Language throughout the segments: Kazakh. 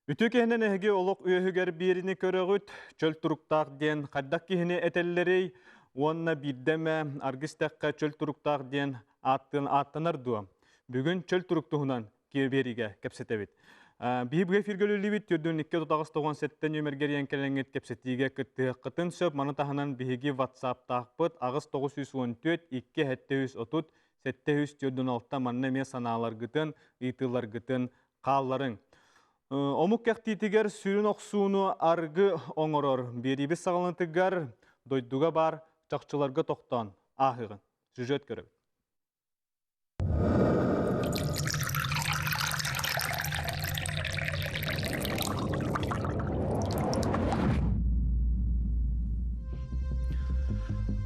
Үтü кehinen eһиги олық үйөһүгер биrini көрөгүт, чөл туруктаах диэн хаддак кихини этеллерей, уонна биддеме аргистакка чөл туруктаах диэн аттанар дуа. Бүгүн чөл туруктуһунан киебериге кепсетебит. Бихибге фиргөлүлүбит түрдүн 297 нөмергерien келеңет кепсетиге кыттыһыккытын сөп маны таһанан биһиги WhatsApp-таахпыт агыс 914 2 730 түрдүн алта манна ме санааларгытын, ыйтыларгытын, каалларын. Омук кәқтитігер сүйін оқсуыну арғы оңырыр. Беребі сағалынтығар дойдуға бар чақчыларға тоқтан ағығын. Сюжет көріп.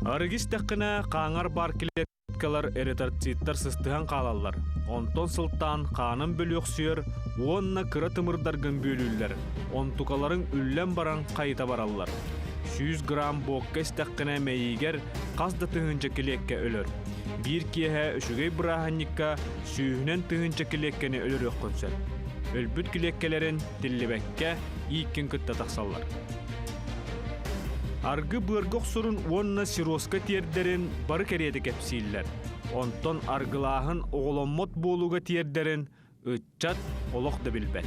Арыгис тәққіне қаңар бар келеткалар эретарциттар сыстыған қалалар. Онтон сылттан қанын бөлі өксүйер, онна кыра тымырдаргын бөлілер. Онтукаларын үллен баран қайта баралар. 100 грамм боққес тәққіне мәйігер қазда түхінчі келекке өлір. Bir кеге үшігей бұрағанникка сүйінен түхінчі келеккені өлір өккөнсер. Өлбүт келеккелерін диллебәкке иккен күтті тақсалар. Аргы бұргық сұрын онна сироска тиердерін бары кереді кәпсейлер. Онтон аргылағын оғыломмот болуға тиердерін үтчат олық да білбән.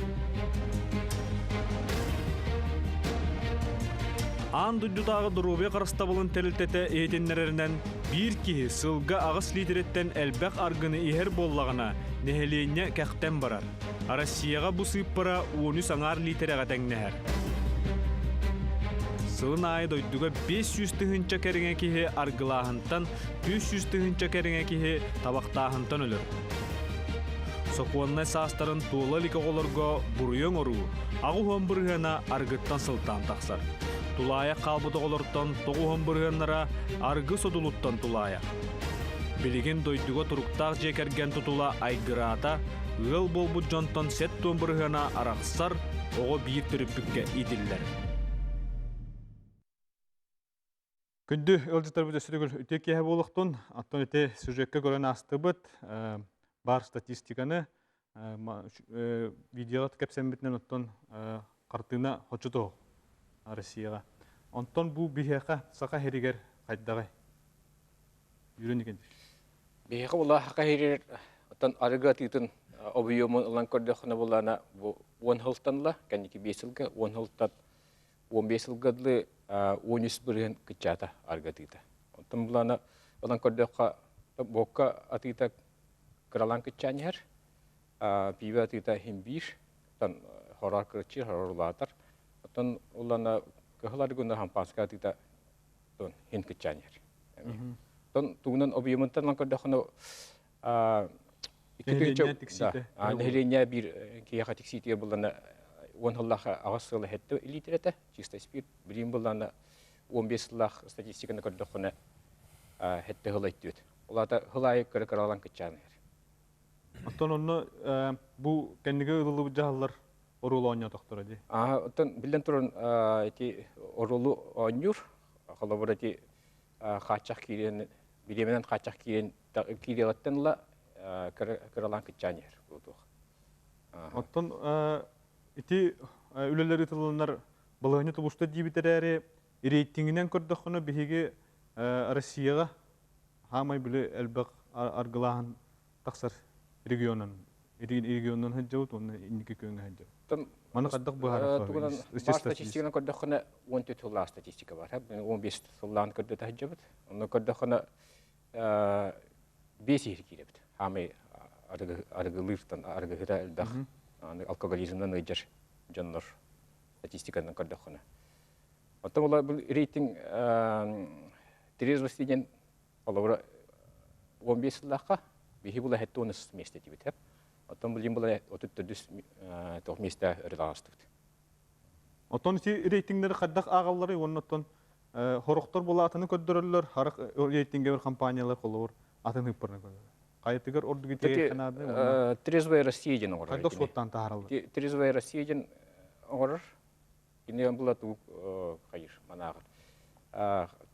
Ан дүддутағы дұрубе қарыстабылын тәлілтеті ейтенлерінен бір кеге сылға ағыс лидереттен әлбәқ аргыны ихер боллағына нәхелене кәқтен барар. Россияға бұсып бара 13 аңар литереға тәңнәр. Сылын айы дойдуға 500 түхінчі кәріңе кеге аргылағынтан 500 түхінчі кәріңе кеге табақтағынтан өлір. Соқуаннай састарын туыла ликоғолырға бұруйын ору, ағу хомбырғана аргыттан сылтан тақсар. Тулая қалбыды олырттан тоғу хомбырғанара аргы содулуттан тулая. Білеген дойдуға тұруқтақ жекерген тұтула айгырата, ғыл болбу жонтан сет томбырғана арақсар, оғы бейір түріппікке идиллер. Күнді өлжітар бұд өсірігіл үтек ехе болықтың, аттан өте сюжетке көрін асты бұд, бар статистиканы видеолат кәпсәмбетінен ұттан қартығына хочыды Россияға. Онтан бұл бейхеқа сақа херігер қайдағай? Үйрен екенді? Бейхеқа бұла хақа херігер оттан арыға түйтін обүйемін ұлан көрдіқына болана 10 хылтанла, кәнекі 5 жылға, 10 хылтан 15 жылғадлы 13 бірген күтчата арыға түйті. Оттан бұлана ұлан көрдіққа боққа атыйта кыралан күтчаны әр, бейбі атыйта хембир, хорар кырчыр, хорарлатар. Оттан улана кыхлар гүнна хампаска тита тон хин кичанер. Тон тугунан объемнтан лан көрдөкөнө нехления бир кияга тикситер булана 10 жыллаха агысылы хетте литрете чисто спирт билим булана 15 жыллах статистиканы көрдөкөнө хетте хылайт. Улата хылай кыралан кичанер. Оттон онно бу кенниге ылылы жаалар орулу оңя тоқтыр әді? Оттан білден тұрын орулу оңюр, қолабыр әді қачақ кейлен, білеменен қачақ кейлелеттенла кіралан күтчанер. Оттан әті үлелері тұлынар бұлғыны тұлышты дейбітер әрі рейтингінен көрдіқыны бігі Россияға хамай білі әлбәқ арғылағын тақсар регионын хәджәут, оны инеке көнгә хәджәут. Маны қаддық бұғарық бар. Бар статистиканы көрдіқыны 14 жыллар статистика бар. 15 жылларын көрдіті хәджәбіт. Оны көрдіқыны 5 ері келебіт. Хамай арғылыртан, арғығыра әлбәқ алкоголизмнан өйдер жонлар статистиканы көрдіқыны. Оттан олар бұл рейтинг трезвости ден 15 жыллаққа бейі бұл әтті оны месте дебіт. Оттан бұл ембілі отытты дүс месте ұрылағастығыды. Оттан рейтингдері қаддақ ағалары, оттан хорықтар бұл атыны көддірілер, харық рейтинге бір компаниялар қолы бар, атыны үппірні көддірілер. Қайытығыр ордығы тегі қанады? Трезвая Россия ден оғырыр. Қайдақ соттан тағарылды? Трезвая Россия ден оғырыр. Кенеген бұл аты қайыр, манағыр.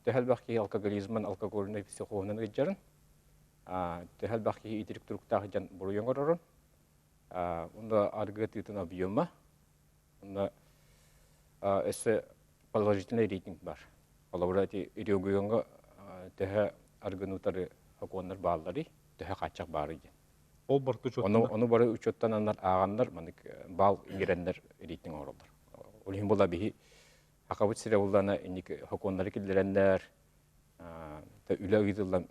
Тәхәл бақки алкоголизмін, алкоголіне психологынан ғыджарын. Тәхәл бақки итірік түріктағы жан бұрыйын ғырырын. Онда арғы түйтін объема Онна эссе положительный рейтинг бар. Олабырати ирегуйонга тэхэ аргынутары хоконнар бааллары тэхэ качак бары ди. Ол барты Оны бары учоттан аннар ааганнар манык бал ингереннер рейтинг оролдар. Олин була бихи акабыт сире булдана иник хоконнары килдереннер та үлө гидылдан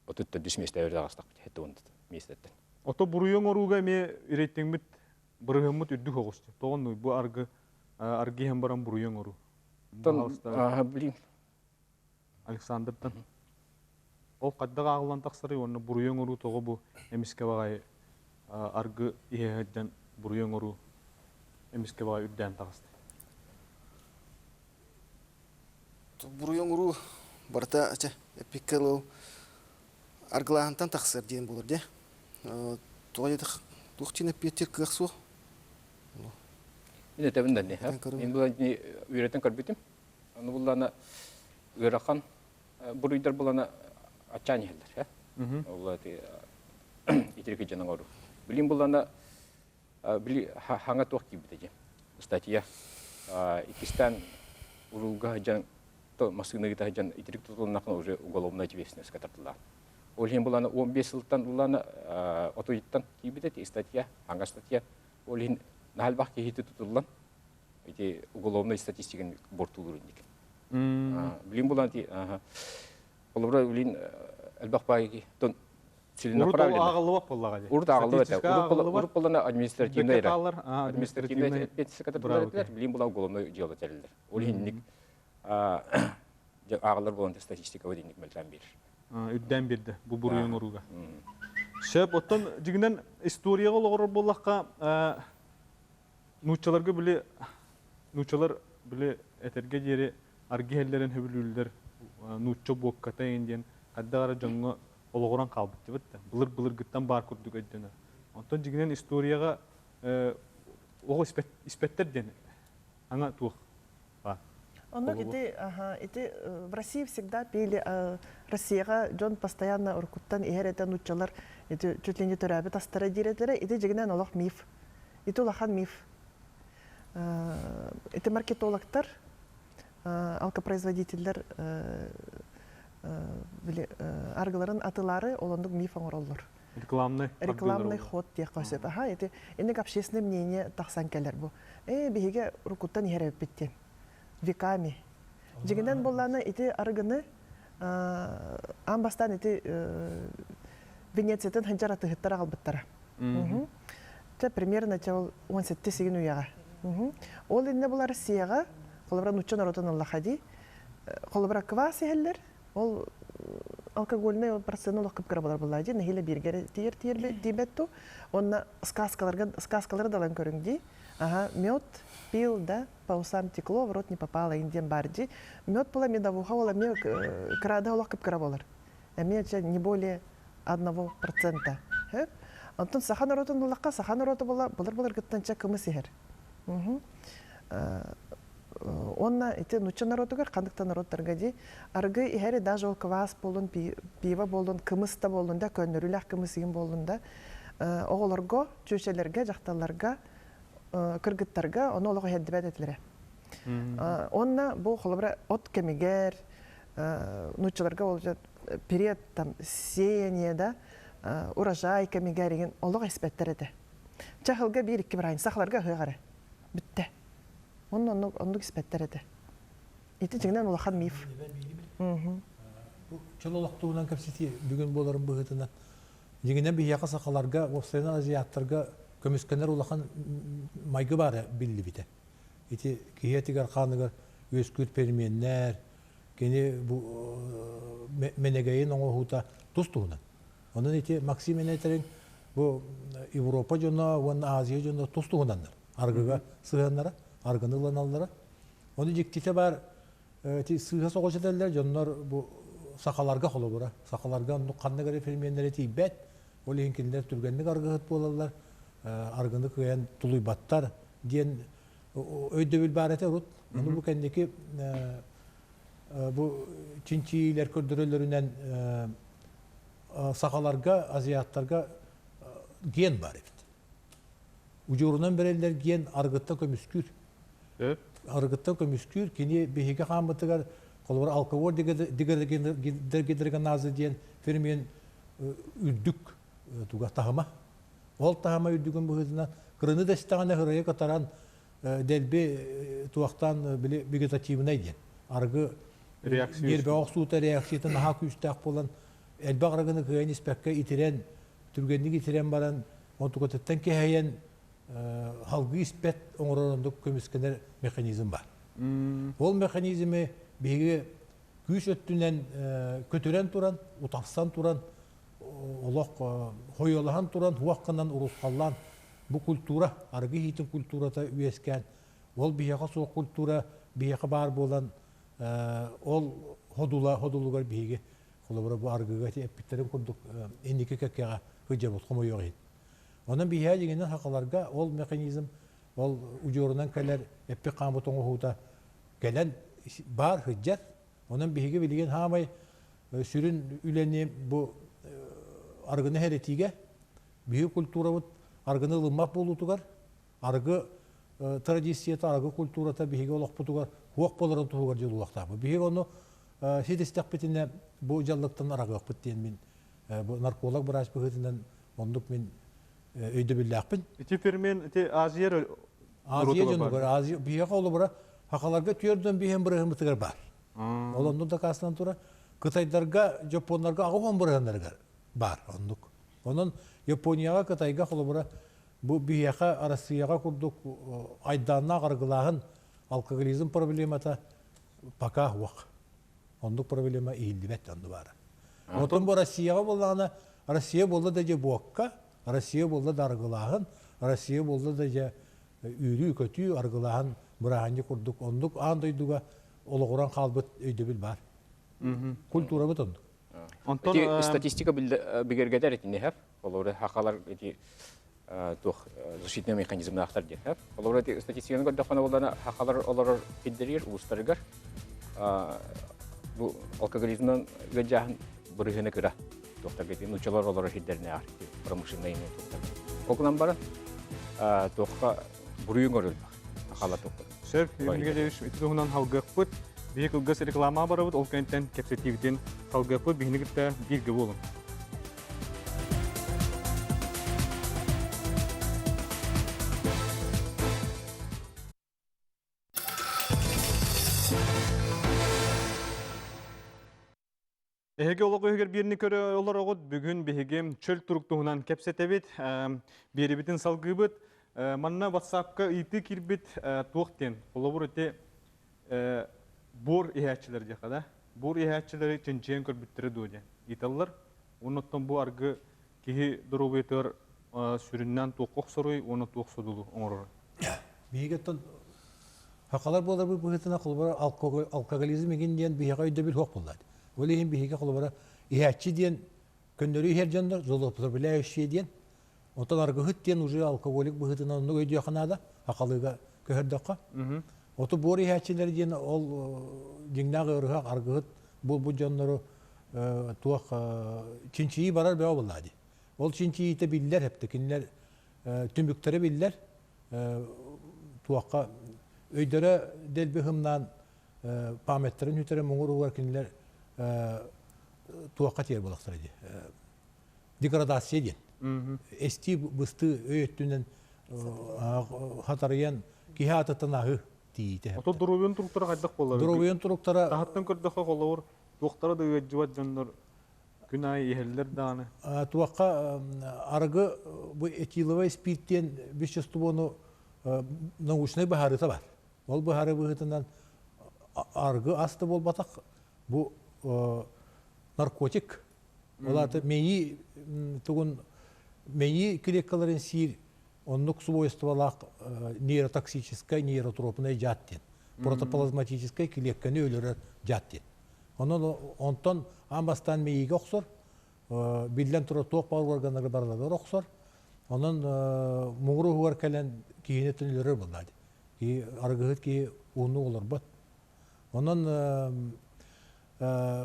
отутта дисместер дагастак хетте онт местеттен. Ото буруйон оруга ме ирейтеңмит бырыгымыт үрдү хогусты. Тогон бу арги hem баран буруйон ору. Блин. Александрдан. Ол каддага агылан таксыры оны буруйон ору того бу эмиске багай аргы иһэдден буруйон ору эмиске багай үрдән тагысты. Буруйон уру барта ача эпикело арглаантан таксыр ден булur де. Тойлы тухтина петер кырсу. Ine tebindan ne? Мен булан не үйрәтен карбитим. Аны булана үйрәкан бурыйдар булана ачан хәлләр, Олла ти итерге җанын ору. Билим булана били ханга тох кибите. Статья Икистан урулга жан то машина гита жан итерге тутулнакны уже уголовная ответственность катартыла. Олин булана 15 жылдан булана отоиттан кибите статья, ханга статья. Олин Нальбах кехите тутуллан, эти уголовные статистики бортулурын дик. Блин буланти, олбра блин элбах пайги, тон силина правильно. Урут агылы бап боллага же. Урут агылы это. Урут булана административный ра. Административный ответственность кататулар, блин була уголовное дело терилер. Олин ник агылар буланти статистика вадинник мелтан бир. Үддән бирде бу буруйон оруга. Шеп оттон жигинен историяга логор боллакка Нучаларга биле этерге жери аргиһеллерин хөбүлүлдер нучча бокката инден каддагара жоңго ологоран калбыт дебет. Былыр гыттан бар курдук эддене. Онтон жигинен историяга ого испеттер ден. Аңа тух. Оно эти в России всегда пели Россияга Джон постоянно уркуттан иһерете нуччалар эти чуть ли не төрәбе тастара диретләре эти жигинен олох миф. Эти улахан миф. Это маркетологтар, алкопроизводительдер аргыларын атылары олондук миф оңороллор. Рекламный ход дия касып. Это инек общественное мнение тахсан келер бу. Биһиге рукуттан иһереп биттен. Веками. Жигинен болланы эти аргыны амбастан эти Венециятын ханжараты хыттар албыттара. Это примерно 17 сегин уяга. Ол инне була Россияга, колобра нуччан народын аллахади, колобра квас иһеллер, ол алкогольный процентны локып кырабалар буллади, нехиле биргер тиер дибетту, онна сказкалар далан көрүңди. Мед пил, да, по усам текло, в рот не попало, инден барди. Мед була медовуха, ола ме крада локып кырабалар. Мед не более 1%. Антон сахан народын буллакка, сахан народы була, булар гыттанча кымы сихер. Онна эти нучча народугар кандыкта народтарга ди аргы иһери даже ол квас болун пива болун кымыста болун да көннөрүлах кымысыгын болун да оголорго чөчелерге жакталарга кыргыттарга ону олого хеддибет этилере. Онна бу холобра от кемигер нуччаларга ол период там сеяние да урожай кемигерин олого испеттереде. Чахылга 1-2 бір айын сахларга хыгары. Битте. Оннук испеттереде. Ити жигинен улахан миф. Чололоктуунан кепсити бүгүн боларын быгытына. Жигинен бияка сакаларга, Офсайна азиаттарга көмүскенер улахан майгы бары билли бите. Ити киетигер каныгар өскүт перменнер, кени бу менегейин оңохута тустуунан. Онун ити Максим Энетерин бу Европа жона, вон Азия жона тустуунандар. Аргыга сыганнара, аргыны ланаллара. Оны жиктите бар сыга соғышетелер жоннор бу сакаларга холобура. Сакаларга кандыгары перменнер тибет, олинкиндер түргенник аргыгыт болалар. Аргыны кыян тулуйбаттар диен өйдөбүл барете рут. Оны бу кендеки бу чинчилер көрдөрөлөрүнөн сакаларга, азиаттарга ген бар эбит. Ucurundan bererler giyen argıtta kömüskür. Öp. Argıtta kömüskür kini bihige hamıtıgar kolor alkavor digergen nazı diyen firmen üddük tuga tahama. Ol tahama üddügün bu hızına kırını da istağına hıraya kataran delbi tuaktan bile vegetativine diyen. Argı Reaksiyon. bir bağ suuta reaksiyonu daha küstak olan elbağ argını kıyın ispekke itiren türgenlik itiren baran otukotetten ki heyen halgı ispet oңорорonduk kömüskener mekanizm var. Ol mekanizmi bigi güç öttünen kötüren turan, utafsan turan, olaq hoyolahan turan, huaqqanan urusqallan bu kultura, argı hitin kulturata üyesken, ol biyaqa soğuk kultura, biyaqa bar bolan, ol hodulugar bigi, kolabora bu argıgati epitlerin kurduk, endiki kekkega hıcabot, homo yok et. Onun biya degenden haqalarga ol mekanizm, ol ucurundan keler epi qamutun uhuta gelen bar hıccat. Onun bihige bilgen hamay sürün üleni bu argını heretige bihi kultura bu argını ılınmak bolutugar. Argı tradisiyata, argı kulturata bihige olaq butugar. Huaq bolaran tuhugar jolulaqta. Bihi onu sidistak bitine bu jallıktan aragaq bittiyen min bu narkolog bıraş bıhıtından onduk min öydü billaqpin. İti firmen iti Aziyer Aziya jonugar, Aziya bihi qawlu bıra haqalarga tüyörden bihem bırahım bıtıgar bar. Olondu da kastan tura Kıtaylarga, Japonlarga ağıvan bırahanlarga bar onduk. Onun Japoniyaga, Kıtayga qawlu bu bihiyaqa arasiyaga kurduk aydanna qargılağın alkoholizm problemata paka huaq. Onduk problema iyildibet ondu bara. Otun bu Rossiyaga bollağına, Rossiya bolda da je buakka, Rossiya bolda da argılağın, Rossiya bolda da je ürü kötü argılağın bırahancı kurduk onduk. Andayduga oluğuran qalbıt öydübil bar. Kultura bit onduk. Onton Статистика бигергедер этин хеп. Олар хакалар эти тох защитный механизм ахтар дер хеп. Олар эти статистиканы көрдө кана болдана хакалар олар фидерер устаргар. Бу алкоголизмнан гәҗәһен биргәне күрә. Тохта кетин учалар олар фидерне ар. Промышленный тохта. Окнан бара тохка буруйын көрүл. Хакалар тохта. Şef, bilgeleş ituğundan halgıqpıt, bir kılgıs reklama barabıt, ol kenten kepsetivden halgıqpıt, bihinigitde bilgi bolun. Ehege olaq öhüger birini köre olar oğud, bugün bihigem çöl turuktuğundan kepsetevit, biri bitin salgıbıt, manna WhatsApp'ka iti kirbit tuğten. Olabur ete bor ihayatçıları jakada. Bor ihayatçıları için çeyen körbüttürü doğru. İtallar. Ondan bu argı kihi durubetör süründen tuğuk soruy, onu tuğuk sodulu oğurur. Bihigetten haqalar bolar bu bıhıtına qolbara alkoholizm egen diyen bihiga öydü bil hoq bollar. Olehin bihiga qolbara ihayatçı diyen köndörü her janlar zoloplar bile eşi diyen. Ondan argıhıt diyen ucu alkoholik bıhıtına onu öydü yaxanada haqalıga köherdaqqa. Otu bor ihayatçıları diyen ol jingna gırıqa argıhıt bu janları tuaq çinçiyi barar be olladı. Ol çinçiyi te biller hep tekinler tümbükleri biller. Tuaqqa öydere delbi hımdan pametlerin hütere mungur varkinler tuaqqa tiyer bolaqtır idi. Degradasiya diyen. Esti bıstı öğüttünden hatarayan kihatatan ahı diyete. Oto durubun turuklara qaydak bollar. Durubun turuklara Tahattan kördaka olawur, tuğtara da öğütcüvat janlar günay iheller dağını. Tuaqqa argı bu etilova spirtten bişestubonu nauşnay baharıta var. Ol baharı bıhıtından argı astı bol batak bu narkotik. Olar da meyi tugun meyi kirekaların sir onluk свойстволах нейротоксической, нейротропной жаттен. Протоплазматической килекканы өлөрөр жаттен. Онтон амбастан мейиге оксор, билден тура тоқ бар органдары барлар оксор. Онон муңру хуар келен кийине төнлөрөр булады. Ки аргыгыт ки уну олор бат. Онон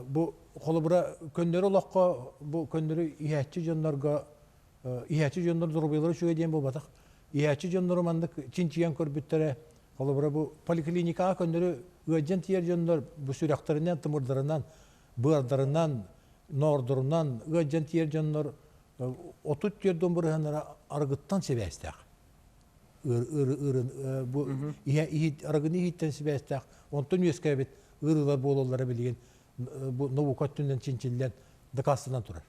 bu kolubra könderi olaqqa bu könderi ihayatçı jonlarga ihayatçı jonlar durubelere şöyle diyen bu batak иячи жоннор мандык чинчиян көрбүттөрө колобура бу поликлиникага көндөрү ыаджан тиер жоннор бу сүрактарынан тымырдарынан быардарынан ноордорунан ыаджан тиер жоннор отут жерден бурганара аргыттан себестак бу аргыны хиттен себестак онтон үескебит ырылар бололлары билген бу новукоттундан чинчиллен дакасынан турар.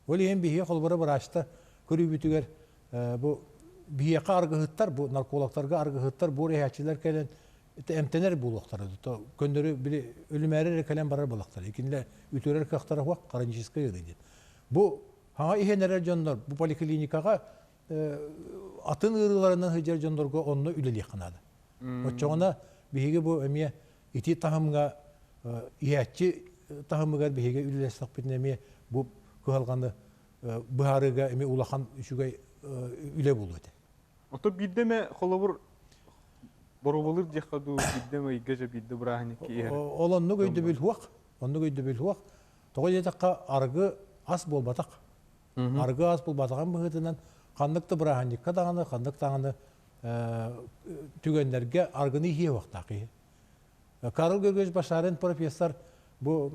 Ол эм бие колбура барашта көрүбүтүгөр бу бияка аргыттар бу наркологтарга аргыттар бу реачилер келен эмтенер булуктар то көндөрү били өлүмөрө келен барар булуктар. Экинле үтөрөр кактар вак каранчыска йөрөйт. Бу хага ихенерер жоннор бу поликлиникага атын ырыларынан хыжар жондорго онну үлелек канады. Очоңна биге бу эмие ити тахымга иячи тахымга биге үлелесак битнеме бу кылганы быһарыга эми улахан үчүгөй үле болот. Ото биддеме холобур борубулур жакаду биддеме игеже бидде брахани ки. Олонну көйдө бил хуак. Тогой жакка аргы ас болбатак. Аргы ас болбатаган быһытынан кандыкты браханикка даганы кандык таганы түгендерге аргыны хие вактакы. Карл Гергеш Башарен профессор бу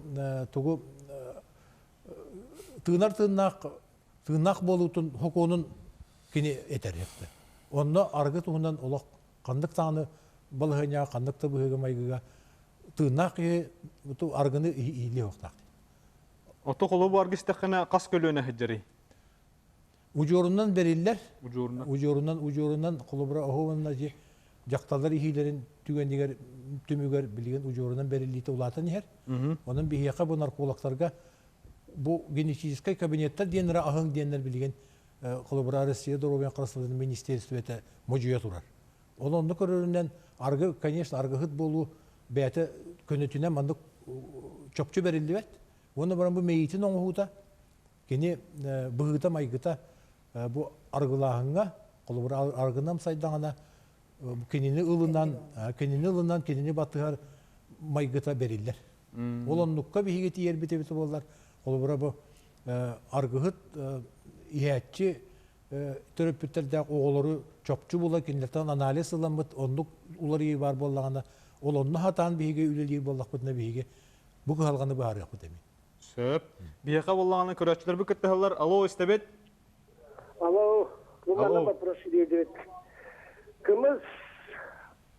тугу тыынак болутун хоконун кини этерепти. Онно аргы тугунан олок кандык таганы балыгыня кандыкты быгы майгыга тыынак буту аргыны иле вактак. Ото холобу аргыстакына кас көлөнө хыжырый. Ужорунан бериллер. Ужорунан колобура охованна же жакталар ихилерин түгендигер түмүгөр билген ужорунан берилите улатын хер. Онун бияка бу наркологтарга бу генетический кабинеттер денера ахың денер билген колобура Россия здоровья красоты министерството можуя турар. Олонду көрөрүнөн аргы, конечно, аргыхыт болуу бәте көнөтүнө мандык чопчу берилди бет. Оны баран бу мейтин оңута кени быгыта майгыта бу аргылаһыңга колобура аргынам сайдаңана кенини ылынан кенини батыгар майгыта бериллер. Олоннукка биһиге тиер бите боллар. Колобура бу аргыхыт иячи төрөпүттерде оголору чопчу була киндертен анализ ыламыт ондук улары бар боллагана олонну хатан биһиге үлелир боллакпытна биһиге бу калганы бар якпыт эми. Сөп. Бияка боллаганы көрөчүлөр бу кеттелер. Алло, истебет. Алло, Алло. вопрос идет. Кымыз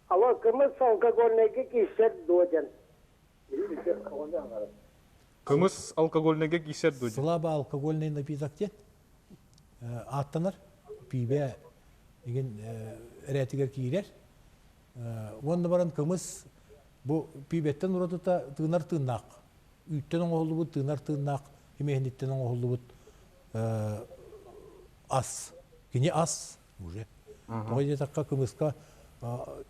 алкогольныйга кисет доден. Кымыз алкогольныйга кисет доден. Слабо алкогольный напиток те аттанар пибе деген эретигер кийлер. Онда баран кымыз бу пибеттен уротута тыынар тыынак. Үттен оңолубут тыынар тыынак, химехниттен оңолубут ас. Кини ас уже. Тогой такка кымызка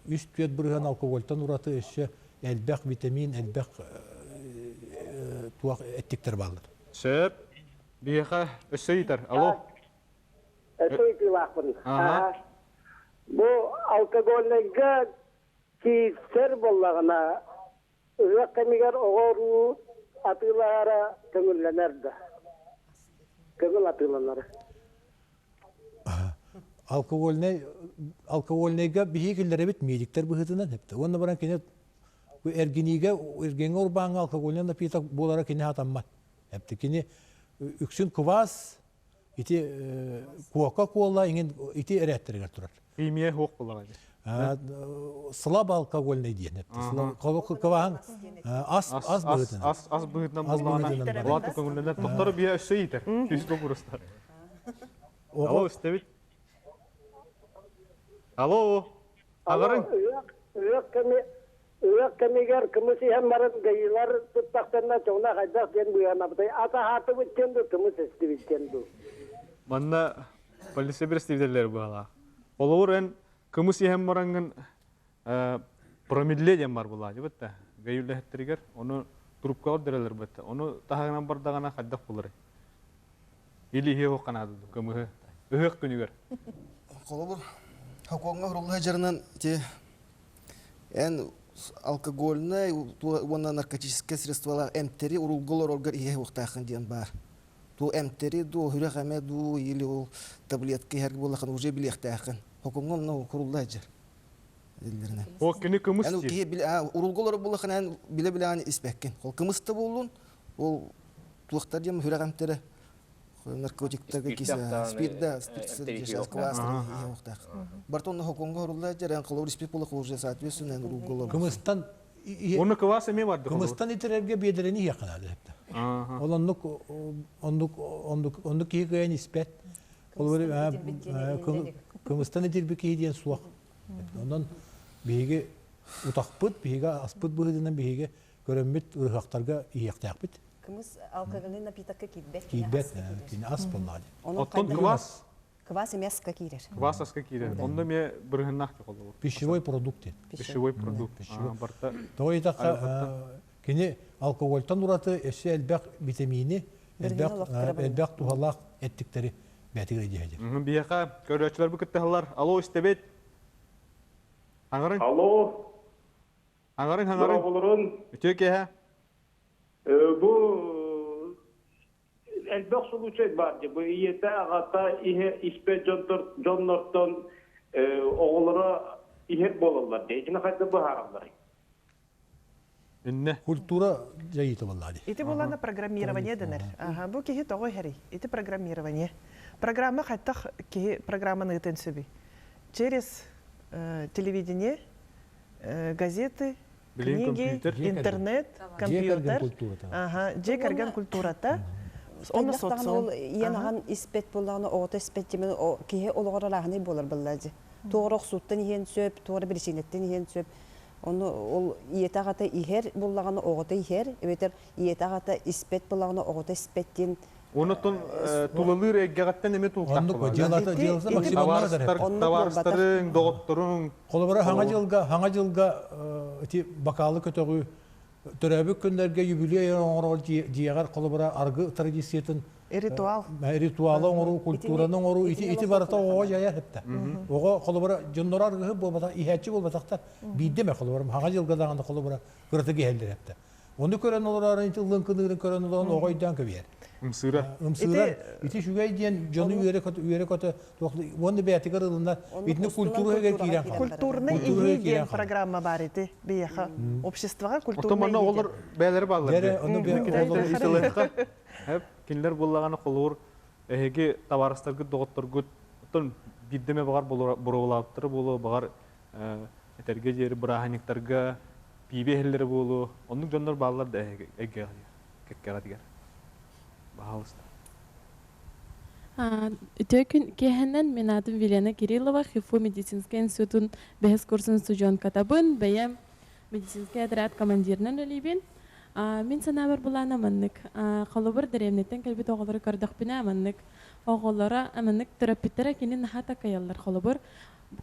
үст төт бурган алкогольтан ураты эше элбек витамин, элбек туак эттиктер балдар. Сөп. Бияка өсөйтер. Алло. Сөйтүлакпын. Бу алкогольныйга кисер боллагына ыраккамигер огору атылара көңүлленерди. Көңүл атыланары. Алкогольныйга бихигиллер бит медиктер быһытынан хепте. Онда баран кене бу эргениге урбан алкогольный напиток болара кене хатаммат. Хепте кене үксүн квас ити кока-кола ingen ити эреттергер турар. Химия хок боллагай. Слабо алкогольный диен хепте. Квахан ас быһытынан. Ас быһытынан боллагана. Латы көңүлөнө токтор бия өсөйтер. Үстө бурустар. Алло, истебет. Алло. Агарың. Ыраккамигер кымыз иһен барын гыйлар туттактарына чоңна хайдак ден буяна бытай. Ата хаты бүттенду кымыз эстибиттенду. Манна полиция берстивдерлер буала. Олорен кымыз иһен барангын промедлением бар була, жибетте. Гыйлехтергер, оны трубка ордерлер бетте. Оны тахагынан бардагана хайдак булар. Или хе хоканады кымы. Ыгык күнүгөр. Колобур хоконга хурулга жарынан те эн алкогольный уна наркотические средства эмтери урулголор оргар ие уктахын диен бар. Ту эмтери ду хүрәгәмә ду или ул таблетка һәр булакын уже билехтахын. хокомга мына курулда жер. Дилдерне. О кини кымыс Аны дии. ки урулголор булахан биле аны испеккен. Ол кымысты болун. Ол туактар дем хүрәгәмтәре. Наркотиктарга кисе спиртда спирт квас яктак. Бартон хокомга урулда жер ан кылыр испек булак уже соответственно урулголор. Кымыстан Оны кывас эме барды. кымыстан итерерге бедерени якынады хепте. Ага. Ол ондук кийген испет. Ол кымыстан итер бик иден суак. Ондан биге утакпыт, биге аспыт быгыдынан биге көрөммит ырыктарга ияктакпыт. Кымыз алкогольный напитокка кидбет. Кийбет, кини ас боллады. Оттон кывас, Квас эмеска кирер. кывас аска кире. Онда ме биргеннах колор. Пищевой продукт. Пищевой продукт. Барта. Тойда кини алкогольтан ураты эсе элбек витамини, элбек тухалак эттиктери бәтигә диһәҗә. Бияка көрөчлөр бүкеттелар. Алло истебет. Аңарын. Алло, Аңарын. болырын. Үтөке. Bu elbette soluçay var. Bu iyete ağata ihe ispe jonnorton oğullara ihe bolurlar. Deyicine hayda bu haramlar. Инне. Культура җәйте буллады. Ити булана программирование денер. Ага, бу кихи тогой хәри. Ити программирование. Программа хаттах кихи программаны итен сөби. Через телевидение, газеты, Билин книги, компьютер. интернет, компьютер. Ага, же кергән культурата. Оны социум. Янаган испет булганы ото испет демен о кие олгоралахны болар буллады. Тоорок суттан иен сөп, тоора бирсинеттен иен сөп. Оны ол иетагата ихер буллаганы ото ихер, эбетер иетагата испет буллаганы ото испеттен. Онотон тулалыр эггәттен эме тултак. Ондук җылата максималлар дәрәп. Таварстырың, докторың. Колобара хаңа жылга ти бакалы көтөгү төрөбүк көндөргө юбилей оңорол диягар колобара аргы традициятын Ритуал. ритуалы оңору культуранын оңору ити барата ого жая хепте. Ого колобара жоннор аргы болбата ихәчи болбатактар бидеме колобара хаңа жылга дагында колобара кырты гелдер хепте. Онды көрөн оларын ити лынкынырын көрөн оларын огойдан көбер. Мсыра. Умсыра ити шугай диен жону үйрө көтө онды бәтигер ылында итне культурага кирен калды. Культурный иген программа бар ити. Бияха обществога культурный. Отоманна олар бәләре баллар. Дәре оны Исәләткә. Хәп кинләр буллаганы колор. Эге таварстыргы докторгы тон биддеме багар бурулаптыр булу багар этерге жери браханиктарга пибехләре булу. Онның жоннор баллар да эге кеккәра дигәр. Баһалыста. Төкүн кеһеннән мен атым Велена Кириллова, ХИФУ медицинский институтын бәхес курсын студент катабын, бәям медицинский отряд командирынан өлибин. Мен санабар булана маннык. Калыбыр дәремнеттен кәлбит оғылары көрдөх бина маннык. Оғылара аманнык терапевттера кенен нахата каяллар калыбыр.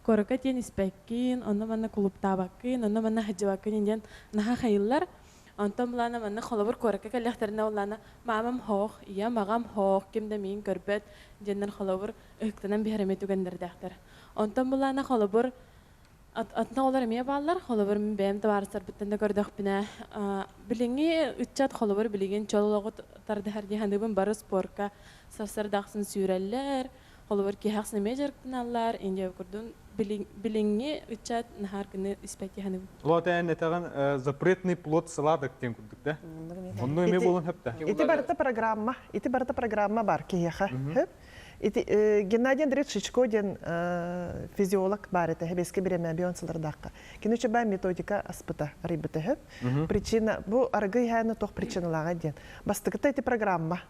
Корыка тен испәккин, онна манна клубта баккин, онна манна хаҗыбаккин инден наха хайыллар. Антон булана манна калыбыр корыка кәләхтерне улана мамам хох, я магам хох, кимдә мин көрбәт, дендән калыбыр ыктанан бихәрәмәт үгәндәрдәхтер. Антон булана калыбыр атна олар эме баллар, калыбыр мен бәм таварсар биттәндә көрдөх бина. Билеңе үтчат калыбыр билеген чолологы тарды һәрге хәндебен бары спортка сасыр даксын сүрәлләр. Калыбыр ки хаксын меҗеркналар, инде күрдүн билеңе үтчат нахар көне испәти хәндебен. Лотен этаган запретный плод сладок тен күрдүк да. Онны эме булын хәптә. Ити барта программа бар кияха. Геннадий Андреевич Шичко ден физиолог бар это хебеске береме бионсылардакка. Кинуче ба методика аспыта рибете хеп. Причина бу аргы хәне тох причиналарга ден. Бастыкта эти программа.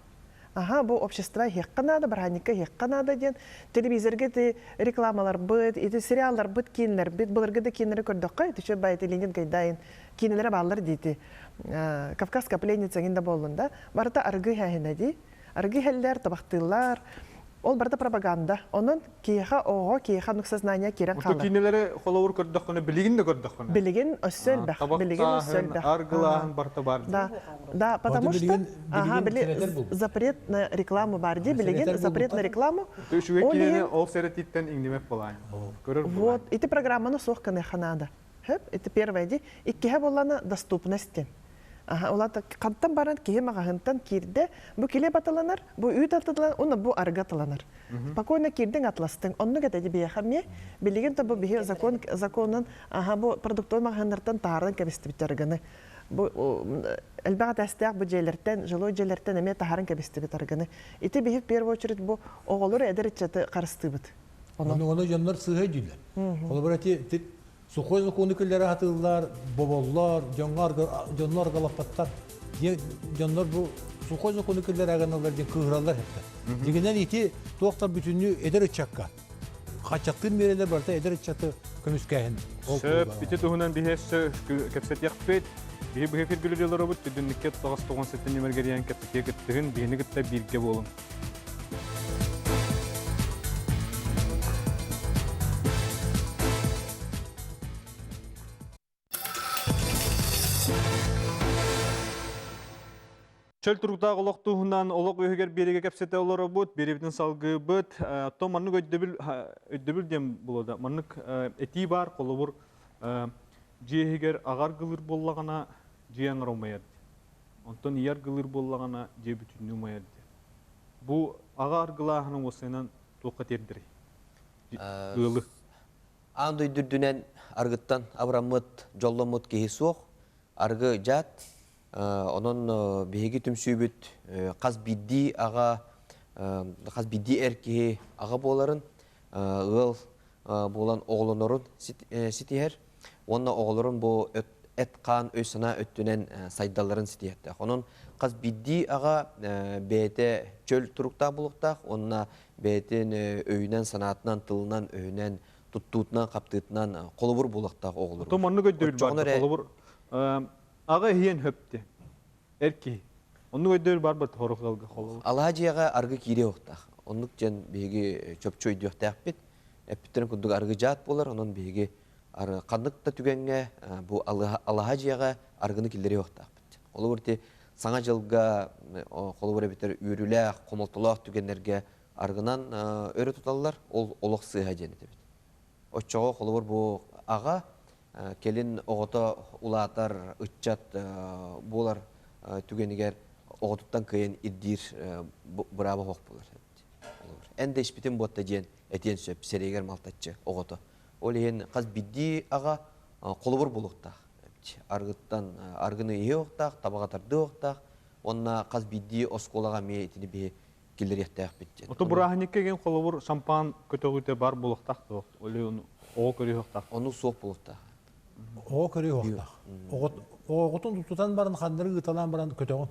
Ага, бу общество хекканада, барханика хекканада ден. Телевизорга те рекламалар бит, ити сериаллар бит кинлер, бит буларга да кинлер көрдөккө, ити чөб байты Ленин гайдайын кинлер баллар дити. Кавказская пленница гинда болунда. Барта аргы хәне ди. Аргы хәлләр табактылар. Ол барда пропаганда. Onun киеха ого, киеха нук сознание кирен калды. Кинеләре холовыр көрдөккөне билеген дә көрдөккөне. Билеген өсөл бах, билеген өсөл бах. Аргылаһын барта бар. Да, потому что запрет на рекламу бар ди, билеген запрет на рекламу. Төшүгә киене ол серетиттен иңдемек булган. Көрөр. Вот, эти программаны сохканы ханада. Хеп, это первое ди. Иккеһе болланы доступность. Олар каттан баран кие магахынтан кирде бу киле баталанар, бу үй татылан, оны бу арга таланар. Спокойно кирден атластың. Онны гәтәди бияхаме, билеген та бу бие законын бу продуктовый магахыннардан таардан кебисти биттергәне. Бу әлбәгать әстәк бу җәйләртән, жилой җәйләртән әмә таардан кебисти биттергәне. Ите бие в первую очередь бу оголор әдәрчәте карыстыбыт. Оны жаннар сыгай диләр. Ол бирәти сухой законы килләре хатылар, боболлар, жаннар галапаттар. Жаннар бу сухой законы килләре аганалар дигән кыгралар хәтта. Дигәннән ити тоқтар бүтүнне әдәрчәккә. Хачактын берелер барта әдәрчәте көмүскәһен. Сөп бите туһунан биһәсе кепсет яқпет. Бие бие фиргүләр робот дүнниккә 97 нөмергәргән кепсет яктыгын биһене гытта бирге болын. Чөл тургутагы олоқтуһунан олоқ өйгер береге кепсете олары бут, беребитин салгы бут, то маннык өйдөбүл дем болода. Маннык эти бар, колобур жиегер агар гылыр боллагана жиен ромаяд. Онтон ияр гылыр боллагана же бүтүнү маяд. Бу агар гылахынын осынан тоққа тердири. Гылы. Андай дүрдүнен аргыттан абрамыт, жолломыт кейсуох, аргы жат, onun bihegi tümsübüt qaz biddi ağa qaz biddi erkeği ağa boların ıl bolan oğlanların sitiher onna oğlanların bu et kan öysana öttünen saydaların sitiyette. Onun qaz biddi ağa bete çöl turukta bulukta onna betin öyünen sanatından tılından öyünen tuttuğundan kaptığından kolubur bulukta oğlanların. Tomanlı gödür var kolubur. Ağa hiyen höpti. Erki. Onu ödül var bat horgalga holu. Alhajiyaga argı kiri oqtaq. Onluk jen begi çöpçöy diyoqtaq bit. Epitlerin kunduk argı jat bolar, onun begi qandıqta tügenge bu alhajiyaga argını killeri oqtaq bit. Olu burti sana жылга qolu bura biter ürülaq, qomoltulaq tügenlerge argınan öre tutallar, ol oloq sığha jeni bit. Oçoğu qolu bur bu ağa kelin oğota ulatar ıççat bolar tügeniger oğututtan kıyın iddir brava hoq bolar. Ende işbitin botta jen etiyen söp seriger maltatçı oğota. Oleyen qaz biddi ağa qolubur buluqtaq. Argıttan argını iyi oqtaq, tabağa tardı oqtaq. Onna qaz biddi oskolaga me etini be gelir yahtaq bitjen. Oto burahanikке ген qolubur şampan kötөгүтө бар buluqtaq da. Ole onu o көрү oqtaq. Onu soq buluqtaq. O körü oqtaq. Oğutun tutan barın xandırı gıtalan barın kötөгün.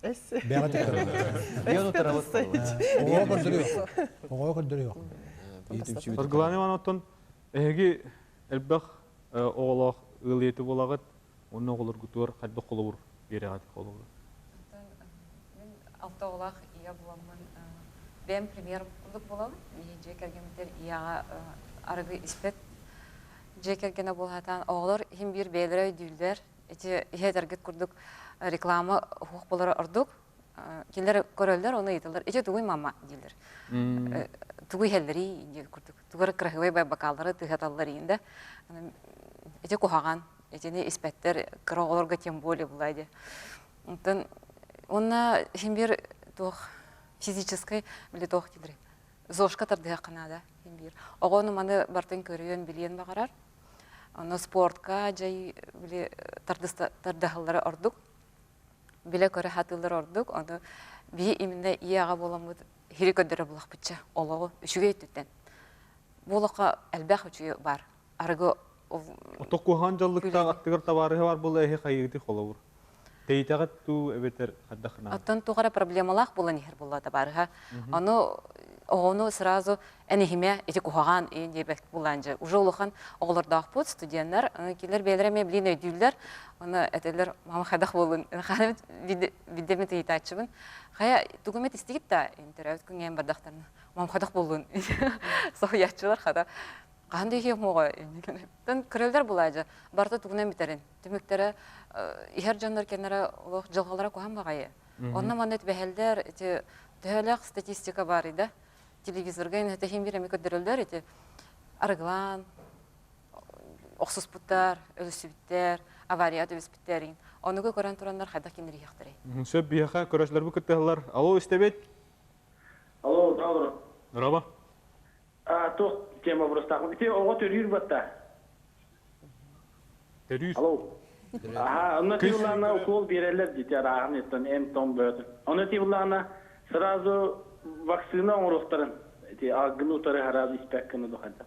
Бәгә тәкәрәр. Биону тарават. Ого көндөрү юк. Главный ванотон эги элбах оголох ылыйты болагыт, оны оголор гутур хадда колобур берегат колобур. Мен автоголах ия буламын. Бем премьер курдук болам. Же кергемдер ияга аргы испет. Же кергене болатан оголор хим бир белерөй дүлдер. Эти хедергет курдук реклама хук болары ордук. Келер көрөлдөр, оны айтылар. Эти тугуй мама дилер. Тугуй хеллери дил курдук. Тугар крахвай бай бакаллары тыгаталлар инде. Эти кухаган, эти испеттер кроголорга тем более булайды. Онна химбир тох физической биле тох дилер. Зошка тарды канада химбир. Огону маны бартын көрөйөн билен багарар. Оны спортка жай биле тардахаллары ордук. Биле көрө хатылар ордук. Оны би иминде ияга боламыт хирикөдөрө булак битче. Ологу үчүгө өттүтен. Булакка албах үчүгө бар. Аргы Отокухан жаллыкта аттыгыр табары бар бул эхи кайыгы холобур. Тейтагат ту эбетер хаддахна. Аттан тугара проблемалах булан ихер булата барга. Оны сразу энехиме эти кухаган дебек буланжы. Уже улахан оглордак бут студенттер, килер белереме билин өйдүлөр. Оны этелер мама хадах болун. Ханам бидеме тейтачыбын. Хая документ истигит да интернет күнген бардактарны. Мама хадах болун. Соятчылар хада. Кандай хем мого. Тан крелдер булажы. Барта тугунан битерин. Демектери ихер жандар кенара улук жылгалара кухан багайы. Онна манет бехелдер эти тәләк статистика бар иде. Телевизорга инде хим биреме көдөрөлдөр эти арглан оқсуспуттар, өлүсүбүттер, авария дөбүспүттерин. Онугу көрөн тураннар хайда кинери яктыры. Сөп бияха көрәшләр бу кыттылар. Алло, истебет. Алло, добро. Раба. Тох тема просто. Ите ого төрүр батта. Терүс. Алло. Оны тивлана укол берелер дите рахметтен эм том бөт. Оны тивлана сразу вакцина оңроқтарын. Ите агнутары хараз испекканы доханта.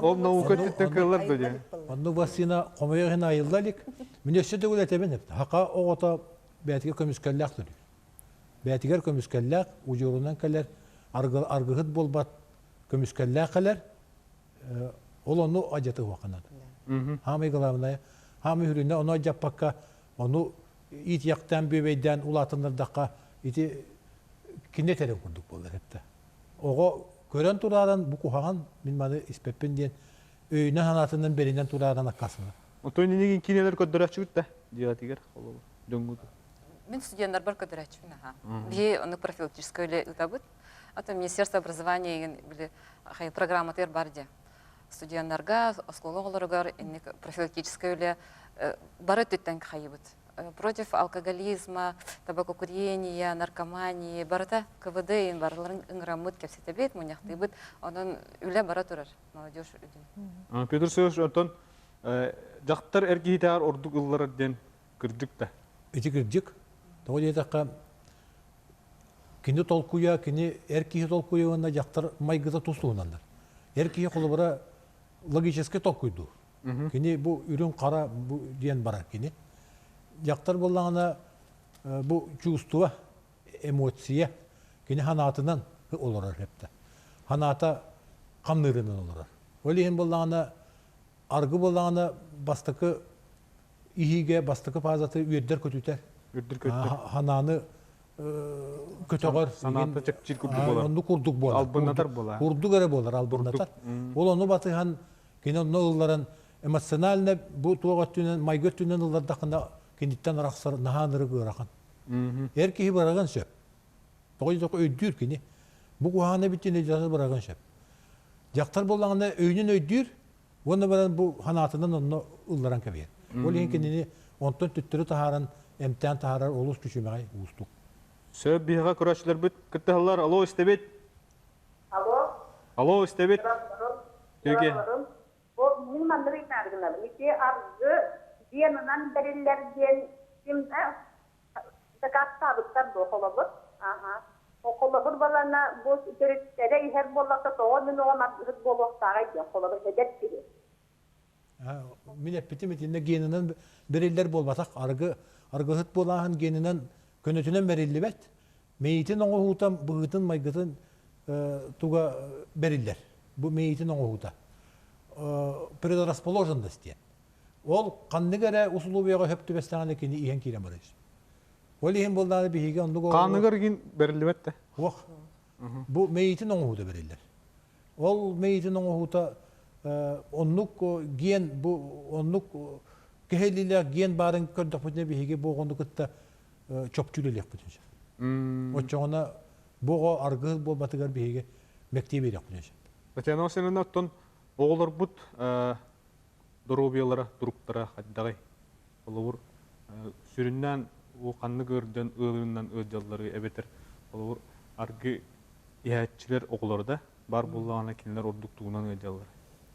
Ол наука текелер диде. Онну вакцина комоягын айылдалик. Мен өсөдө үлетебен. Хака огото бәтиге көмүскәлләк түр. Бәтигер көмүскәлләк ужурунан калер аргыгыт болбат көмүскәлләк калер. Ол ону ажаты ваканат. Хамы главное, хамы хүрүнө ону жаппакка, ону ит яктан бебейден улатындырдакка ити кинетере курдук болду хепте. Ого көрөн тураран бу кухаган мен маны испеппен ден өйнө ханатынан беринен тураран аккасына. Отой неген кинелер көдөрөчү да. Диатигер. Дөңгү. Мен студенттар бар көдөрөчүн, Би оны профилактическое или утабыт. Это Министерство образования или программа тер барде. Студенттарга, оскологолорга профилактическое или бары төттен хайбыт. Против алкоголизма, табакокурения, наркомании, барыта КВД барларын ыңрамыт кепсетебет, муняктыбыт, онун үле бара турар молодежь үдүн. Петр Сөз отон жактар эргитар ордук ыллар ден кырдык да. Эти кырдык. Того дедакка кине толкуя, кине эркие толкуя жактар майгыда тусуунандар. Эркие колубара логически толкуйду. Кине бу үрүн кара бу диен бара кине. Жактар боллағына бұл чувствуа, эмоция, кені ханатынан оларар хепті. Ханата қамнырынан оларар. Олеген боллағына, арғы боллағына бастықы ихиге, бастықы пазаты үйердер көтүтер. Хананы көтөғар. Санаты чекчил курдук болар. Онды курдук болар. Албыннатар болар. Курдук әрі болар, албыннатар. Ол оны батыған, кені оны оларын эмоционально, бұл туағаттүйінен, майгөттүйінен олардақында кенеттен арақсар наханыры көрақын. Әркеғі бараған сөп. Тоғыз тоқы өйдір кені. Бұл қуағаны біттен өйдірі бараған сөп. Жақтар болағына өйнен өйдір, оны баран бұл ханатынан оны ұлларан кәбейір. Ол ең кенені онтын түттірі тахаран, әмтән тахарар олыс күшімеғай ұстық. Сөп бияға көрәшілер бүт. Күттіғалар, алло, істебет. Алло, істебет. Төге. Мен мандырын арғынар. Мете арғы Диянынан берилерден kimde sakatlıklar dokolabır. Okolabır balana bu türlere her bollakta toğun olmak bollakta dokolabır hedef gibi. Min epitimitinde geninden beriller bolbatak argıhıt bolağın geninden könötünen berilli bet. Meyitin oğu hutan bıhıtın maygıtın tuga beriller. Bu meyitin oğu huta. Предрасположен дестен. Ол қанныгара условияға хөптү бестаңаны кені иен кирен барайыз. Ол иен болданы бейге ондық оғы... Қанныгар ген берілі бәтті? Оқ. Бұл мейітін оңуыда берілдер. Ол мейітін оңуыда онлық ген, онлық кехелілер ген барын көрдік бүтіне бейге бұл оңдық ұтта чөпчүлелек бүтінше. Отчоғына бұға арғы бол батығар бейге мектеп ерек бүтінше. Батяна осенен оттон оғылар бұт дұрубиялары, дұруптара қаддағай. Олауыр сүріннен оқанны көрден өлігінен өдялары әбетер. Олауыр арғы иәтчілер оғыларда бар болағына кенілер ордуқтуғынан өдялары.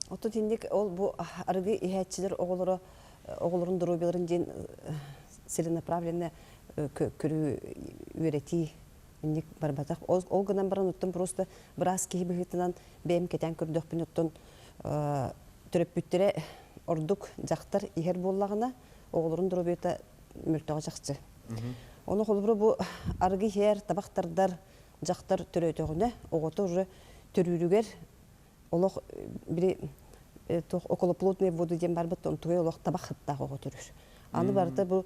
Оты тендек ол бұл арғы иәтчілер оғыларын дұрубияларын ден целенаправленне көрі өрети индик барбатақ. Ол гынан баран ұттын просто біраз кейі бұғытынан бәйім кетен көрдіқ бін ұттын түріппүттері ордук жақтар ихер боллағына оғылырын дұрубията мүлтіға жақсы. Оны қолыбыры бұл арғы хер табақтардар жақтар түрі өтеғіне оғыты ұжы түрірігер олық бірі околоплотный воду ден бар бұт, онтуға олық табақ хыттағы оғы түрір. Аны барды бұл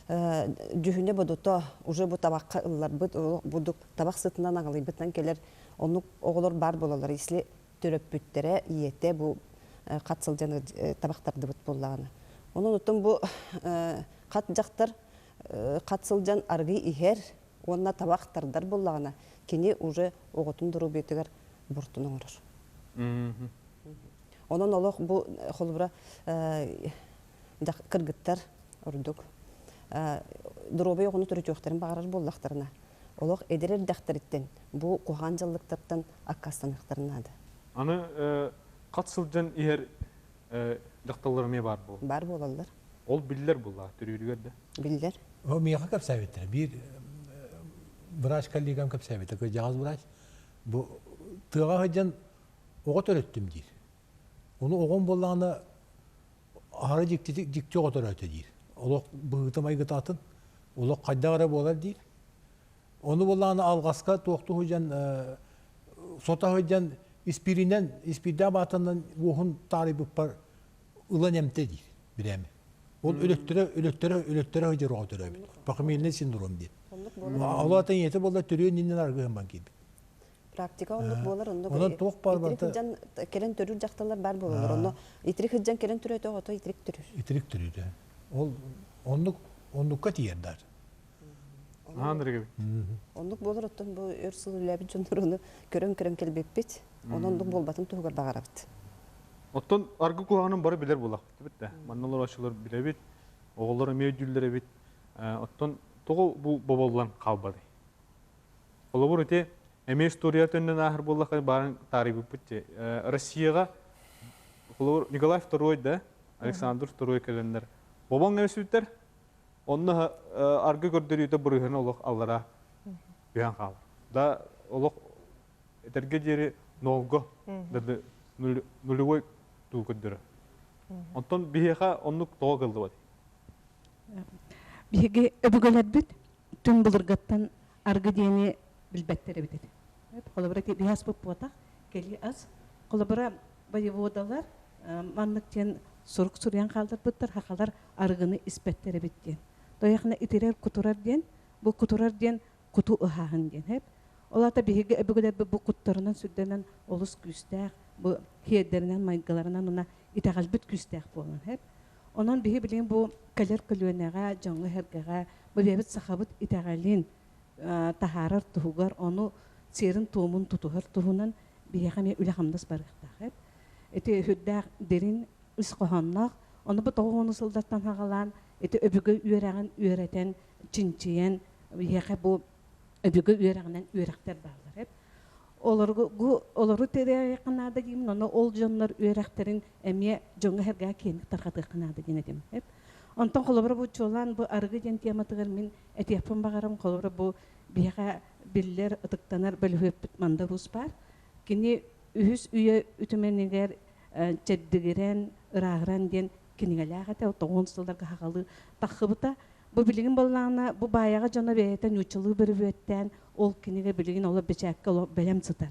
жүхіне бұдыта ұжы бұл табаққа ұллар бұд, табақ сытынан ағылай бұттан келер оғылыр бар болалар. Ислі түріппүттері иетте бұл қатсылжаны табақтарды бұт болағына. Оның ұттым бұл қат жақтар қатсылжан арғы ихер, онына табақтардар болағына кені ұжы оғытын дұру бетігер бұртын оңырыр. Онон олох бу холбура да кыргыттар ордук. Дробой огону төрөчөктөрүн багарар боллактарына. Олох эдерер дахтариттен бу кухан жылдыктардан аккастаныктарынады. Аны катсылжан ихер дакталарыме бар бул. Бар болалар. Ол биллер була төрүрүгөрдө. Биллер. О мияка кеп советтер. Bir врач коллегам кеп советтер. Кö жагыз врач. Бу тыга хаҗан ого төрөттүм дир. Уну огон болланы ары жикте ого төрөтө дир. Олок быгыты майгытатын. Олок кайдагара болар дир. Onu bolağını algaska toxtu hocan sota hocan ispirden batından vuhun taribi par ulan emtedi biremi. Ol ölöttere hoca roğdur abi. Bakımıyla sindrom diye. Allah'tan yeti bolda türüyor ninden argıhın ban gibi. Praktika onluk bolar onda. Ona toq bar barda. İtirik hıcan kelen törür jaktalar bar bolar. Onu itirik hıcan kelen türüyor oto itirik türür. İtirik türüyor. Ol onluk kat yerdar. Onluk bolar ottun bu örsülülebi jondurunu körön kelbepit. Onluk bolbatın tuğgar bağarabıt. Ottun argı kuğanın barı biler bulaq. Bitti. Mannalar aşılar bile bit. Oğulları mevcüllere bit. Ottun toğu bu babalılan kalbadı. Ola bu röte eme istoriya tönden ahır bolaq barın tarihi bitti. Rusiyaga Nikolay II da Alexander II kelenler. Babam ne sütler? Onu argı gördüğü buraya olaq allara bihan kalır. Da olaq eterge jeri nolgo da nulüvoy tuğudur. Ondan biheqa onluk toğa kıldı var. Bihege öbügeler bit tüm bulurgattan argı diyeni bilbetleri bitir. Kolabora ki bihas bu potak keli az. Kolabora bayıvodalar manlıkten soruk suryan kaldır bitir hakalar argını ispetleri bitti. Doyakna itirer kuturar diyen bu kuturar diyen kutu ıhahın diyen hep. Ola da bihege öbügeler bu kutlarından sürdenen olus küstək bu hiyedlerinden maygalarından ona itagalbit küstək bolan hep. Onun bihi bilin bu kaler kalyonaga janğı hergaga bu bebet sahabıt itagalin taharar tuhugar onu serin tomun tutuhar tuhunan bihege üle hamdas barıqtaq hep. Eti hüddaq derin isqohanlaq onu bu toğunu soldattan hagalan eti öbüge üyereten çinçiyen bihege bu öbüge üyerağından üyerekter bağlar hep. Olary tereye yakınada gimin onu ol jonlar üyerekterin emiye jonga herga kenik tarqatı yakınada ginedim hep. Ondan kolabra bu çolan bu argı jen tiyamatığır min eti yapın bağaram kolabra bu biha biller ıtıktanar bölühüp manda rus var. Kini ühüs üye ütümeniger çeddigiren ırağıran diyen kinigalağa da toğun sıldarga haqalı taqıbıta bu bilgin bolağına bu bayağı jona beyeten uçılığı bir büyütten ol kinige bilgin ola beçekke ola belem sıtar.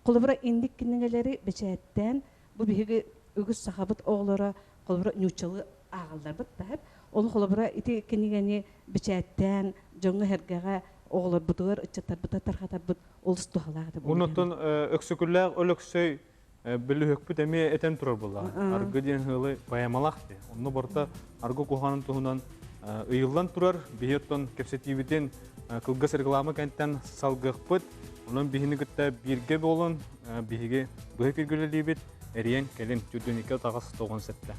Kolabra indik kinigeleri beçetten bu bilgi ügüs sahabıt oğlara kolabra uçılığı ağıllar bıtta hep. Olu kolabra iti kinigeni beçetten jonga hergaga oğlar budur ıçatar bıta tarxatar bıt olus tuhalağı da. Ondan öksükürler ölüksöy bülühükpüt emi eten turur bolla. Argı diyen hılı bayamalaq de. Onu borta argı kuğanın tuğunan ıyıldan turar, bihiyottan kepsetiviten kılgı sırgılama kentten salgıqpıt. Onun bihini gıtta birge bolun, bihige bıhı kirgüleli bit, eriyen kelin türdünike tağız toğun sette.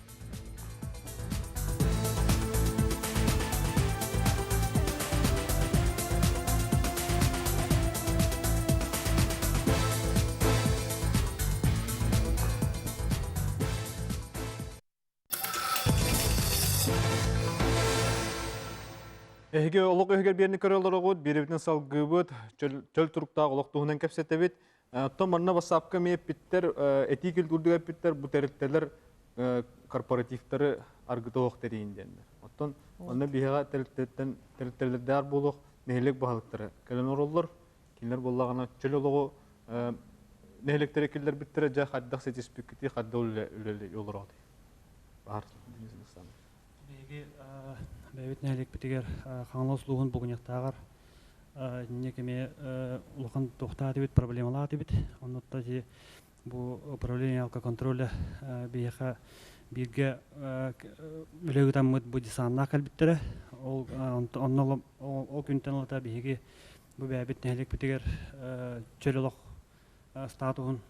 Ehge oluk ehger birini körüldür oğud, biribinin salgıbıt, çöl turuqtağı oluk tuğunan kepsetebit. Tom manna basapka meyip bitter, etikil durduğa bitter, bu terikteler korporatifleri argıda oğuk deriyindenler. Otton, onna bihaga terikteler buluq, nehilik bahalıkları. Kelen orulur, kinler bollağına çöl oluğu, nehilik terikiller bittere ja haddaq setis büküti, hadda üleli yolur oğdu. Bahar, denizin ıslanır. Бәйбет нәлек бітігер қаңлас луғын бұғынықтағар некеме ұлған тоқтады бет проблемалады бет. Онытта же бұл управлениялық контролі бейіға бірге үлегітен мұд бұдисанына қалбіттері. Ол күнтен ұлыта бейіге бұл бәйбет нәлек бітігер чөлілік статуын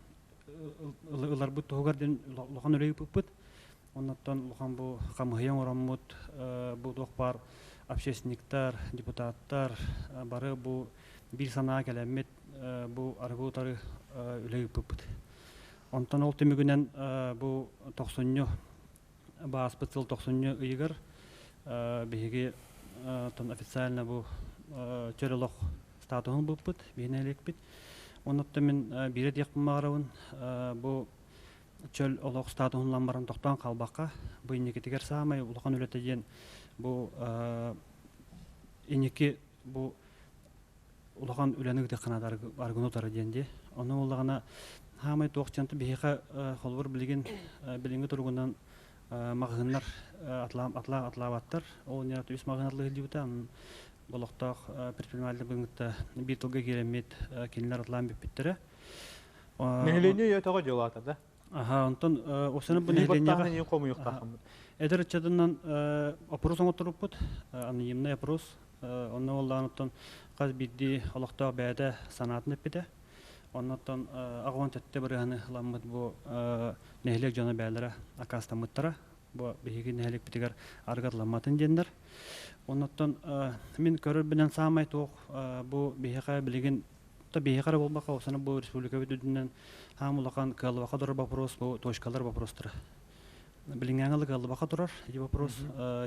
ылар бут тугарден лохан өрөй пуппут. Оннан лохан бу камыян ораммут бу дохпар общественниктар, депутаттар бары бу бир санаа келемет бу аргутары үлөй пуппут. Онтан ол темигүнен бу 90 баас быцыл 90 ыйгар биһиги тон официально бу чөлөлөх статусын буппут, бинелекпит. Оннотта мен бире дияқпымағарауын бу чөл олох статусын ламбарын тоқтан қалбаққа бу инекетигер саамай улахан өлетеген бу инеки бу улахан үләнік де қанады аргунотары денде. Оны олағына хамай тоқчанты бейха холбур билген билинге тургундан мағынар атлаваттар. Ол не атыбис мағынарлығы дебута. Болохтақ предпринимательный бүгінгі бір тұлға керемет келінер атлан беппеттері. Нехелене етаға жол атады? Аха, онтан осыны бұл нехеленеға әдір үтчадынан опрос оңыттырып бұд, анонимный опрос. Оны олағын оттан қаз бидді олықтағы бәді санатын өппеді. Оннан ағуан тәтті бір ғаны ламыд бұл нехелек жаны бәлері акастамыттары. Бұл бейгі нехелек бітігер арғатламатын дендер. Оннан мен көрір білен саамай тоқ бұл бейхаға білеген бейхара болмақа осыны бұл республика өтудінен хамылақан қалыбақа тұрар вопрос, бұл точкалар вопростыры. Білінгәңілі қалыбақа тұрар, вопрос,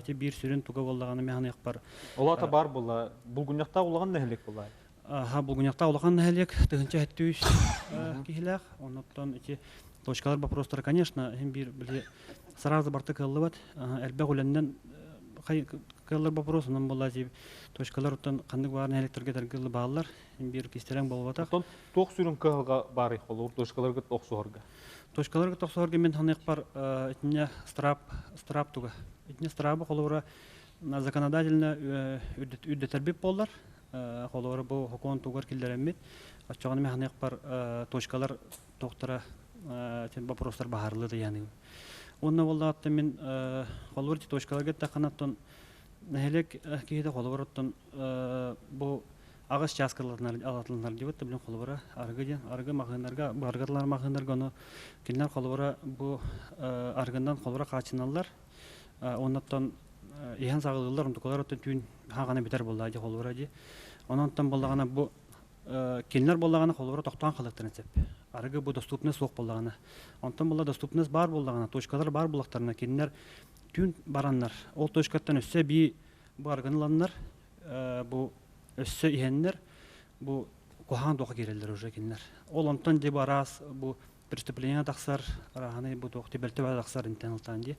бір сүрін туға болдағаны механы бар. Олата бар бұл күняқта олаған нәхелек болай? Бұл күняқта олаған нәхелек, тұғынша әтті үш кейләқ. Оннан точкалар вопростыры, конечно, бір біле сразу барты қалыбат, әлбәқ өләнден каллар вопрос, онан болла жеп точкалар оттан қандық барын электрге тәргілі бағалар, бір кестерен болып атақ. Оттан тоқ сүрін қағыға бары қолыр, точкаларға тоқ суғырға? Точкаларға тоқ суғырға мен танық бар етіне страп туға. Етіне страбы қолуыра законодательно үддетәрбеп болар. Қолуыра бұл хокуан туғар келдер әмет. Ачағаны мен танық бар точкалар тоқтыра вопростар бағарлыды яны. Онна болда атты мен қолуыр точкаларға тақанаттан нәхелек кейді қолуыр оттан бұл ағыз часкаларынан алатылынар деп өтті білін қолуыра арғы мағынарға, бұл арғырлар мағынарға оны келінер қолуыра бұл арғындан қолуыра қачыналар. Оннаттан ең сағылғылар, ұнтықылар оттан түйін хағаны бітер болды әде қолуыра де. Оннаттан болдағана бұл келінер болдағана қолуыра тоқтан қалықтырын сәп. Арғы бұл доступнес соқ болдағана. Онтан болда доступнес бар болдағана, точкалар бар болақтарына келінер түйін бараннар. Ол точкаттан өссе бей бұл арғыныланнар, бұл өссө иһеннер бу кухан тоқа керелдер уже кинлер. Ол онтон де барас бу преступление тақсар, араханы бу тоқ тебелте бар тақсар интенылтан де.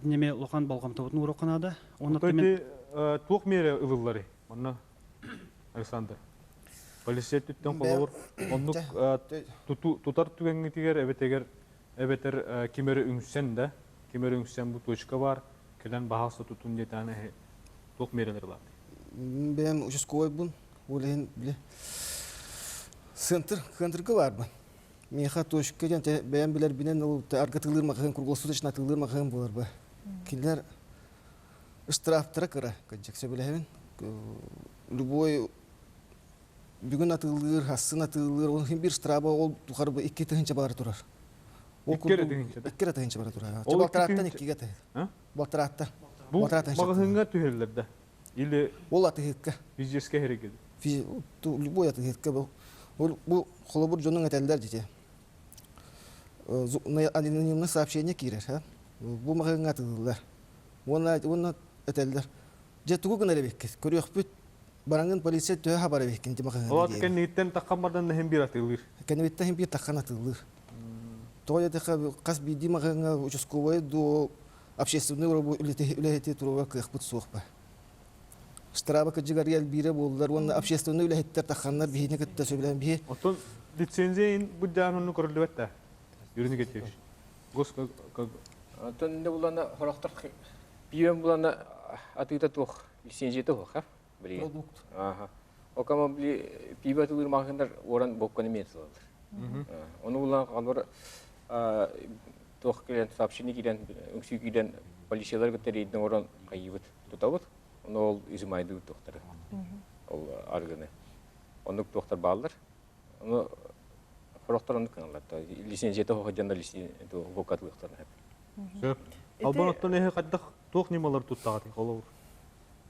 Неме лоқан балғамтабытын урақанада. Көйте туқ мере ылылары, онна Александр. Полисия түттен қолауыр, оннық тұтар түгенгетігер әбетер кемері үңсен да, кемері үңсен бұл точка бар, келен бағасы тұтын детаны туқ мерелер лады. Бәм участковый бун, олеген біле. Центрға бар бун. Меха точка ден, бәм білер бінен арғы тылыр мағығын, круглосуточна тылыр мағығын болар ба. Келер штрафтыра кыра, көджексе білеген. Любой бүгін атылыр, хасын атылыр, оның бір штрафа ол тұқар бұл 2 тығынша бары тұрар. 2 тығынша бары тұрар. Балтыраттан 2-ге тығыр. Балтыраттан. Бұл мағығынға түйерлерді? Или ол атыгыкка физический херекет. Любой атыгыкка бұл холобур жонун этелдер дите. Анонимный сообщение кирер, бұл мағыңа атыдылар. Оны этелдер. Жетугу гына лебеккес. Көрөкпүт бараңын полиция төһө хабар беккен де мағыңа. Ол атыкен ниттен таққан бардан нәхем бір атылыр. Кәнебеттен бір таққан атылыр. Тоғай қас биди мағыңа участковый до общественный үләйте тұруға кықпыт соқпа. Штраба кыджыгар ел бире болдылар, оны общественный үләйттер таққанлар бейіне көтті сөйлән бей. Отын лицензияйын бұддан оны көрілі бәтті? Үріні кетеш. Отын не бұланы хорақтар бейбен бұланы атыйта тұқ лицензияты тұқ, Продукт. Окама бейбе атылыр мағындар оран бопқаны мен сылалыр. Оны бұланы қалбар тұқ келен, сообщение келен, үңсүй келен полициялар көттер едінің оран қайыбыт тұтабыт. Оны ол үзімайды тоқтары, ол арғыны. Оны тоқтар балдар. Оны Орохторон каналар. Лицензията ходжанда лицензия вокатлыктар. Сөп. Албан оттан эхе каддах туох нималар туттагаты колор.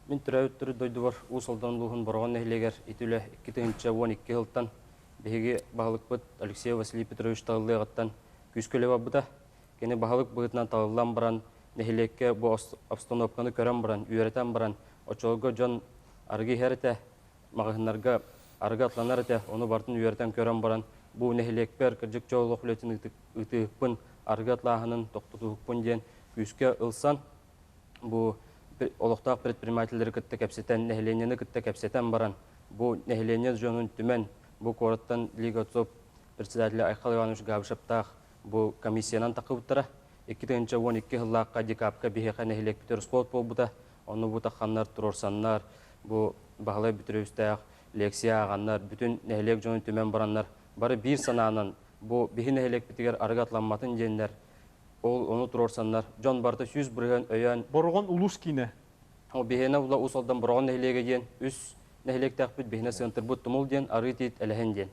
Мен түрәүттүр дойдубар усалдан лухун боргон нехлегер итүле 2-12 жылтан беге багылыкпыт Алексей Василий Петрович тагылыгыттан күскөлө бабыта. Кене багылык быгытынан тагылдан баран нехлекке бу обстановканы көрөн баран, үйрөтөн баран, очолго жон арги херте магыннарга арга атланар те, оны бартын үйрөтөн көрөн баран, бу нехлекпер кыржык жолук летин ытыппын арга атлахынын токтотуппун ден күскө ылсан бу олықтақ предпринимательдері күтті кәпсетен, нәхіленені күтті кәпсетен баран. Бұл нәхіленен жонын түмен, бұл қорыттан Лига ЦОП председателі Айқал Иванович Габышаптақ бұл комиссиянан тақыбыттыра. 2012 жыллаққа декапқа бейхеқа нәхілек бітер спорт бол бұта. Оны бұл таққанлар, тұрорсанлар, бұл бағылай бітірөстәқ, лекция ағанлар, бүтін нәхілек жонын түмен баранлар. Бары бір сананан бұл бейхі нәхілек бітігер арғатланматын денлер. Ол оны тұрорсанлар. Жон барты 100 бірген өйен. Борған улус кейіне? О бейхіне ұла ұсалдан борған нәхілеге ден, үс нәхілек тәқпіт бейхіне сығынтыр бұт тұмыл ден, ары тейт әліхен ден.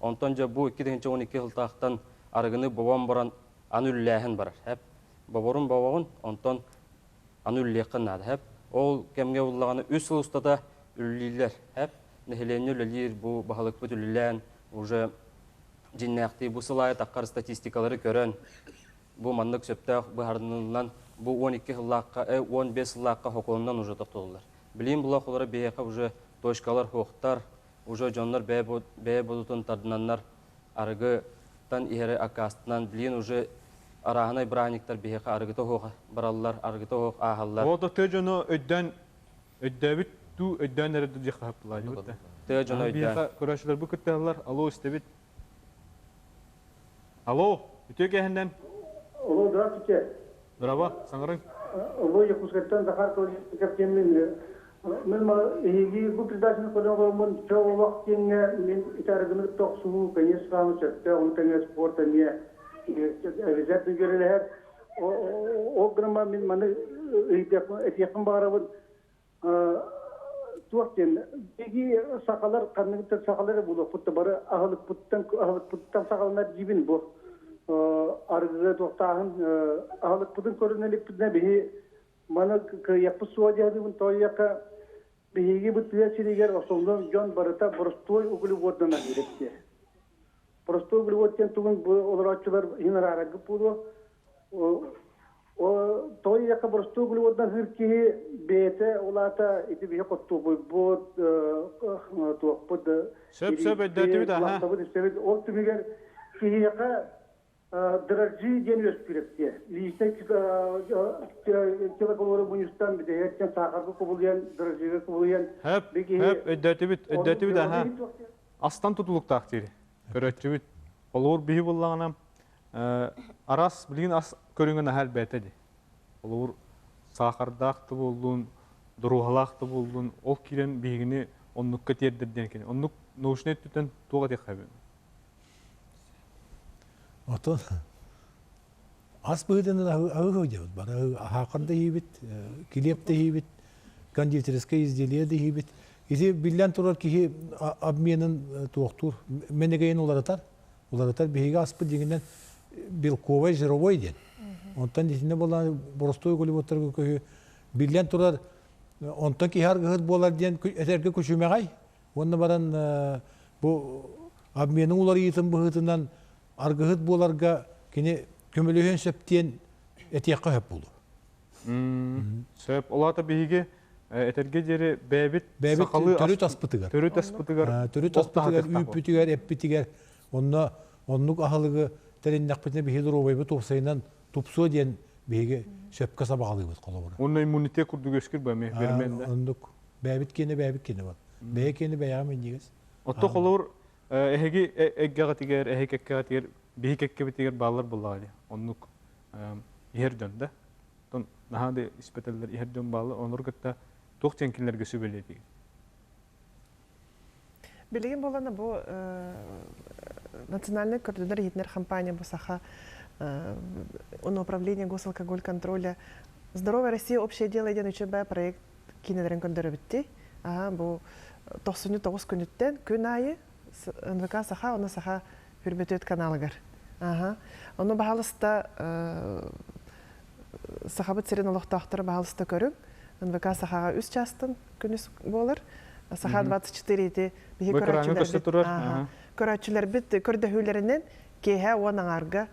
Онтан жа бұл 2012 жылтақтан арғыны бабам баран анүлләхін барар. Бабарun babağın ondan anülleqin adı hep. Ol kemge ullağını üs ustada ülliler hep. Nehlerini ülliler bu bahalık bu üllilen. Уже cinnəqti bu sılaya taqqar statistikaları görən. Bu manlıq söptəq bu hardınından bu 12 yıllaqqa, 15 yıllaqqa hokulundan уже toxtulurlar. Bileyim bulaq olara beyaqa уже toşkalar hoqtar. Уже jonlar beye budutun tardınanlar arıgıdan iheri akastından bileyim уже arağına ibraniktar beyaqa arıgıta hoqa barallar, arıgıta hoq ağallar. O da teconu öddəbit tu öddən nerede diye kaptılar. Teconu öddən. Beyaqa kuraşlar bu kütteler. Alo istebit. Alo, ütüye gehenden. Alo, здравствуйте. Здраво, саңырың. Ало, Якутскаттан Захар Капкенмен. Мен bu передачаны көргөнмөн, чоң убактыңа мен итарыгыны токсуу, конечно, чөптө, онтаңа спорта не обязательно görелер. О грама мен маны этияқын барабын. Туактен, биги сакалар, каныгы сакалары болуп, путта бары агылык путтан сакалар жибин бу. Аргы тоқтағын ағылық бұдың көрінелік бұдына бейі маны яқпы суа жадығын тойяқа бейіге бұттыя сирегер осылдан жон барыта бұрыстой углеводына керекте. Бұрыстой углеводтен тұғын олар атшылар хинар арагы бұды. Тойяқа бұрыстой углеводына ғыркеге бейті олата еті бейі қотту бұд, туақ бұд. Сөп өйдәті біді, аға. Ол түмегер кейеқа дорожи ден өспіріпте. Личный килокалоры бұныстан біде, әттен сақарға құбылген, дорожиға құбылген. Хөп, өйдәті біт, аға. Астан тұтылықтақ дейі, көрәтші біт. Олығыр бейі болағына арас білген ас көріңін әл бәтеді. Олығыр сақардақты болдың, дұрухалақты болдың, ол керен бейгіні онныққа тердерден екен. Оннық наушын өттітен туға дек қайбен. Отон ас быдын агы жабыт бар. Хакында хибит, килепте хибит, кондитерское изделие де хибит. Изи билен турар ки обменын тоқтур. Менегейин уларатар. Уларатар беге аспы дегеннен белковый жировой ден. Онтан десине болан боростой углеводтарга көйү билен турар. Онтан ки харгыт болар ден этерге көчүмөгай. Онда баран бу обменын улары итин быгытынан аргыһыт боларга кене көмөлөһөн сөптен этиякка хөп болду. Сөп олата биһиге этерге жери бэбит сакалы төрөт аспытыгар. Төрөт аспытыгар үпүтүгөр, эппитигер. Оннук ахылыгы тереннакпытына биһи дуробайбы топсайынан тупсо ден биһиге сөпкө сабагалыбыз колобура. Онна иммунитет курду көскүр бэме берменде. Оннук бэбит кене бар. Бээ кене бэягам дигес. Отто колобур Эһиги эггагатигер, эхикеккагатигер, бихикеккебитигер баллар буллагали. Оннук иһердөн да. Тон нахады испетеллер иһердөн баллы, онур гытта тохтенкинлерге сөбеледи. Билеген боланы бу национальный координатор хитнер компания бусаха управление госалкоголь контроля. Здоровая Россия общее дело ден үчөбө проект кинедерен көндөрөбүтти. Бу 99 күнүттен күн айы НВК саха, оны саха хүрбөтөт каналыгар. Оны баһалыста сахабыт серен олохтоохтор баһалыста көрүң. НВК сахага 3 частын күнүс болар. Саха 24 ити бихи көрөчүлөр бит көрдөһүлөрүнөн кеһе онаңарга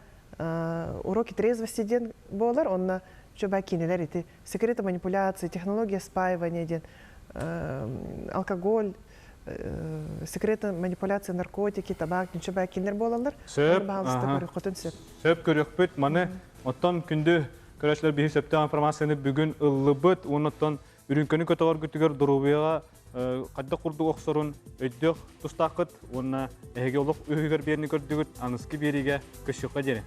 уроки трезвости ден болар. Онна чөбә кинелер ити секреты манипуляции, технология спаивания ден, алкоголь, секреты манипуляции, наркотики, табак, чөбә кинелер болалар. Сөп көрөкпүт, маны оттон күндү көрөчлөр бихи сөптөн информацияны бүгүн ыллыбыт, оноттон үрүнкөнү көтөгөр күтүгөр дурубуяга кадда курду оксорун өйдөх тустакыт, онна эге олук үйгөр берни көрдүгүт, аныски бериге көшүкка дере.